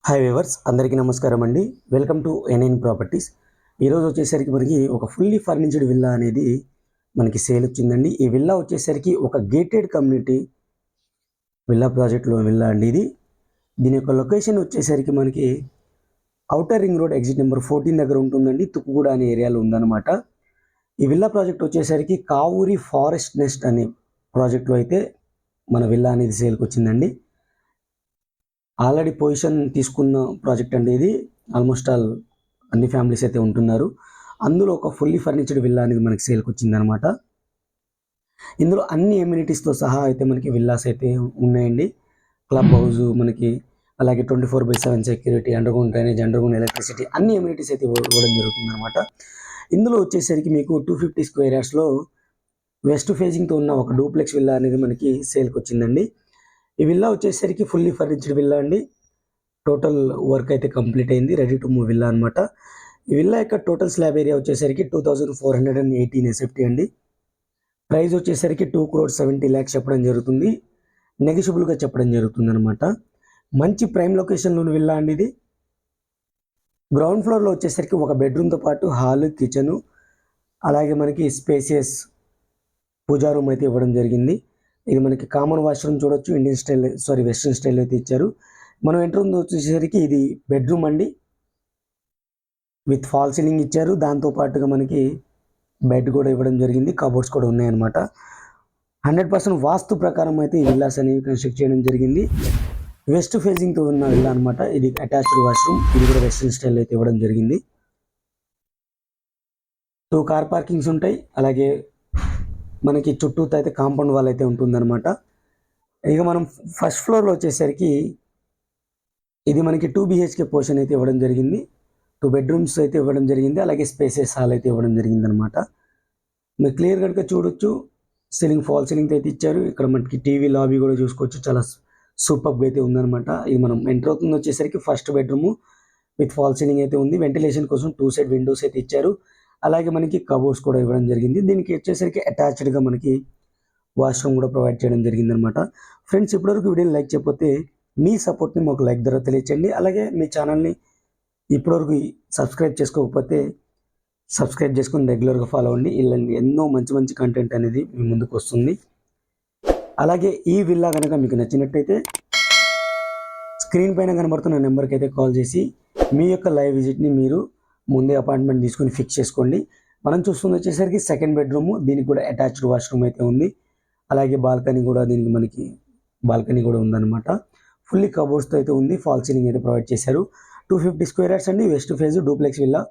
Hi viewers, అందరికీ నమస్కారం అండి. Welcome to NN properties. ఈరోజు వచ్చేసరికి మనకి ఒక ఫుల్లీ ఫర్నిచర్డ్ విల్లా అనేది మనకి సేల్ వచ్చిందండి. ఈ విల్లా వచ్చేసరికి ఒక గేటెడ్ కమ్యూనిటీ విల్లా ప్రాజెక్ట్లో విల్లా అండి ఇది. దీని యొక్క లొకేషన్ వచ్చేసరికి మనకి outer ring road exit number 14 దగ్గర ఉంటుందండి. తుక్కుగూడ అనే ఏరియాలో ఉందన్నమాట. ఈ విల్లా ప్రాజెక్ట్ వచ్చేసరికి కావూరి ఫారెస్ట్ నెస్ట్ అనే ప్రాజెక్ట్లో అయితే మన విల్లా అనేది సేల్కి వచ్చిందండి. ఆల్రెడీ పొజిషన్ తీసుకున్న ప్రాజెక్ట్ అండి ఇది. ఆల్మోస్ట్ ఆల్ అన్ని ఫ్యామిలీస్ అయితే ఉంటున్నారు. అందులో ఒక ఫుల్లీ ఫర్నిచర్డ్ విల్లా అనేది మనకి సేల్కి వచ్చిందనమాట. ఇందులో అన్ని ఎమ్యూనిటీస్తో సహా అయితే మనకి విల్లాస్ అయితే ఉన్నాయండి. క్లబ్ హౌస్ మనకి, అలాగే 24/7 security, underground drainage, underground electricity, అన్ని ఎమ్యూనిటీస్ అయితే ఇవ్వడం జరుగుతుంది అనమాట. ఇందులో వచ్చేసరికి మీకు 250 స్క్వేర్ యార్డ్స్లో వెస్ట్ ఫేజింగ్తో ఉన్న ఒక డూప్లెక్స్ విల్లా అనేది మనకి సేల్కి వచ్చిందండి. ఈ విల్లా వచ్చేసరికి ఫుల్లీ ఫర్నిచర్డ్ విల్లా అండి. టోటల్ వర్క్ అయితే కంప్లీట్ అయింది, రెడీ టు మూవ్ విల్లా అనమాట. ఈ విల్లా యొక్క టోటల్ స్లాబ్ ఏరియా వచ్చేసరికి 2418 ఎస్ఎఫ్టీ అండి. ప్రైస్ వచ్చేసరికి 2,70,00,000 చెప్పడం జరుగుతుంది. నెగిషియబుల్గా చెప్పడం జరుగుతుంది అనమాట. మంచి ప్రైమ్ లొకేషన్లోని విల్లా అండి ఇది. గ్రౌండ్ ఫ్లోర్లో వచ్చేసరికి ఒక బెడ్రూమ్తో పాటు హాల్, కిచెను, అలాగే మనకి స్పేసియస్ పూజా రూమ్ అయితే ఇవ్వడం జరిగింది. ఇది మనకి కామన్ వాష్రూమ్ చూడొచ్చు. వెస్ట్రన్ స్టైల్ అయితే ఇచ్చారు. మనం ఎంటర్ వచ్చేసరికి ఇది బెడ్రూమ్ అండి, విత్ ఫాల్ సీలింగ్ ఇచ్చారు. దాంతోపాటుగా మనకి బెడ్ కూడా ఇవ్వడం జరిగింది, కబోర్డ్స్ కూడా ఉన్నాయన్నమాట. 100% వాస్తు ప్రకారం అయితే ఈ విల్లాస్ అనేవి కన్స్ట్రక్ట్ చేయడం జరిగింది. వెస్ట్ ఫేజింగ్తో ఉన్న విల్లా అనమాట. ఇది అటాచ్డ్ వాష్రూమ్, ఇది కూడా వెస్ట్రన్ స్టైల్ అయితే ఇవ్వడం జరిగింది. 2 కార్ పార్కింగ్స్ ఉంటాయి. అలాగే మనకి చుట్టూతో అయితే కాంపౌండ్ వాల్ అయితే ఉంటుందన్నమాట. ఇక మనం ఫస్ట్ ఫ్లోర్లో వచ్చేసరికి ఇది మనకి 2 BHK పోర్షన్ అయితే ఇవ్వడం జరిగింది. 2 బెడ్రూమ్స్ అయితే ఇవ్వడం జరిగింది. అలాగే స్పేసెస్ హాల్ అయితే ఇవ్వడం జరిగింది అనమాట. మీరు క్లియర్ కట్గా చూడొచ్చు. సీలింగ్ ఫాల్ సీలింగ్ అయితే ఇచ్చారు. ఇక్కడ మనకి టీవీ లాబీ కూడా చూసుకోవచ్చు. చాలా సూపర్గా అయితే ఉందన్నమాట. ఇది మనం ఎంటర్ అవుతుంది వచ్చేసరికి first bedroom with fall ceiling అయితే ఉంది. వెంటిలేషన్ కోసం 2 సైడ్ విండోస్ అయితే ఇచ్చారు. అలాగే మనకి కబోర్డ్స్ కూడా ఇవ్వడం జరిగింది. దీనికి వచ్చేసరికి అటాచ్డ్గా మనకి వాష్రూమ్ కూడా ప్రొవైడ్ చేయడం జరిగింది అనమాట. ఫ్రెండ్స్, ఇప్పటివరకు వీడియోని లైక్ చేయకపోతే మీ సపోర్ట్ని మాకు లైక్ ద్వారా తెలియచేయండి. అలాగే మీ ఛానల్ని ఇప్పటివరకు సబ్స్క్రైబ్ చేసుకోకపోతే సబ్స్క్రైబ్ చేసుకుని రెగ్యులర్గా ఫాలో అవ్వండి. ఇలాంటి ఎన్నో మంచి మంచి కంటెంట్ అనేది మీ ముందుకు వస్తుంది. అలాగే ఈ విల్లా కనుక మీకు నచ్చినట్టయితే స్క్రీన్ పైన కనబడుతున్న నెంబర్కి అయితే కాల్ చేసి మీ యొక్క లైవ్ విజిట్ని మీరు ముందే అపాయింట్మెంట్ తీసుకొని ఫిక్స్ చేసుకోండి. మనం చూస్తుంది వచ్చేసరికి సెకండ్ బెడ్రూమ్, దీనికి కూడా అటాచ్డ్ వాష్రూమ్ అయితే ఉంది. అలాగే బాల్కనీ కూడా, దీనికి మనకి బాల్కనీ కూడా ఉందన్నమాట. ఫుల్లీ కబోర్డ్స్తో అయితే ఉంది. ఫాల్ సీలింగ్ అయితే ప్రొవైడ్ చేశారు. 250 స్క్వేర్ యార్డ్స్ అండి. West phase duplex villa,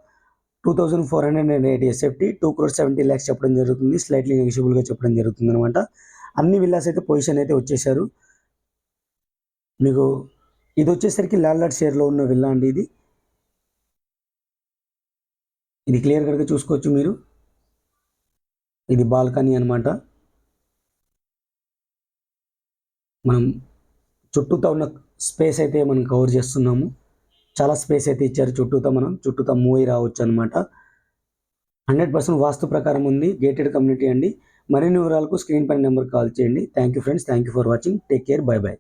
2480 SFT, 2,70,00,000 చెప్పడం జరుగుతుంది. స్లైట్లీ నెగిషియబుల్గా చెప్పడం జరుగుతుంది అనమాట. అన్ని విల్లాస్ అయితే పొజిషన్ అయితే వచ్చేసారు. మీకు ఇది వచ్చేసరికి ల్యాండ్లార్డ్ షేర్లో ఉన్న విల్లా అండి ఇది. ఇది క్లియర్ కట్గా చూసుకోవచ్చు మీరు. ఇది బాల్కనీ అనమాట. మనం చుట్టూతో ఉన్న స్పేస్ అయితే మనం కవర్ చేస్తున్నాము. చాలా స్పేస్ అయితే ఇచ్చారు చుట్టూతో. మనం చుట్టూతో మూవ్ అయి రావచ్చు అనమాట. 100% వాస్తు ప్రకారం ఉంది. గేటెడ్ కమ్యూనిటీ అండి. మరిన్ని వివరాలకు స్క్రీన్ పైన నెంబర్ కాల్ చేయండి. Thank you friends. Thank you for watching. Take care. By by.